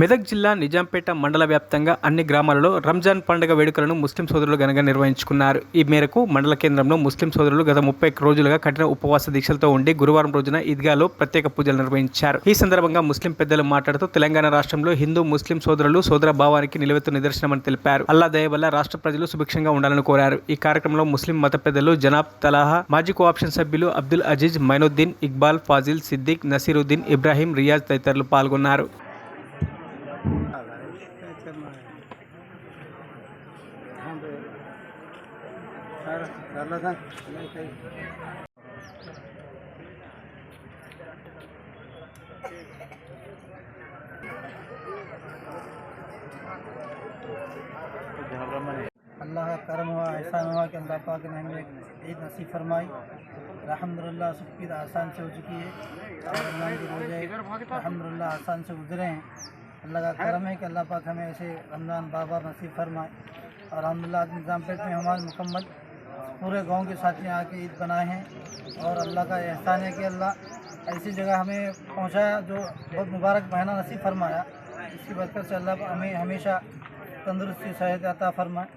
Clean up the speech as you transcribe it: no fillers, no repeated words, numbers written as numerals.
మెదక్ జిల్లా నిజాంపేట మండల వ్యాప్తంగా అన్ని గ్రామాలలో రంజాన్ పండుగ వేడుకలను ముస్లిం సోదరులు ఘనంగా నిర్వహించుకున్నారు. ఈ మేరకు మండల కేంద్రంలో ముస్లిం సోదరులు గత 30 రోజులుగా కఠిన ఉపవాస దీక్షలతో ఉండి గురువారం రోజున ఈద్గాలో ప్రత్యేక పూజలు నిర్వహించారు. ఈ సందర్భంగా ముస్లిం పెద్దలు మాట్లాడుతూ తెలంగాణ రాష్ట్రంలో హిందూ ముస్లిం సోదరులు సోదర భావానికి నిలవెత్తు నిదర్శనమని తెలిపారు. అల్లా దయ వల్ల రాష్ట్ర ప్రజలు సుభిక్షంగా ఉండాలని కోరారు. ఈ కార్యక్రమంలో ముస్లిం మత పెద్దలు జనాబ్ తలాహా, మాజీ కోఆప్షన్ సభ్యులు అబ్దుల్ అజీజ్, మైనుద్దీన్, ఇక్బాల్, ఫాజిల్, సిద్దిక్, నసీరుద్దీన్, ఇబ్రాహీం, రియాజ్ తదితరులు పాల్గొన్నారు. अल्लाह का करम हुआ, एहसान हुआ कि अल्लाह पाक ने हमें ईद नसीब फरमाई। अल्हम्दुलिल्लाह सबकी ईद आसान से हो चुकी है और रमज़ान के रोज़े अल्हम्दुलिल्लाह आसान से गुजरे हैं। अल्लाह का करम है कि अल्लाह पाक हमें ऐसे रमज़ान बार बार नसीब फरमाए। और अल्हम्दुलिल्लाह निज़ामपेट में हमारे मुकम्मल पूरे गांव के साथ यहाँ के ईद बनाए हैं और अल्लाह का एहसान है कि अल्लाह ऐसी जगह हमें पहुँचाया जो बहुत मुबारक महीना नसीब फरमाया। इसकी बरकत से अल्लाह हमें हमेशा तंदुरुस्ती सेहत अता फरमाए।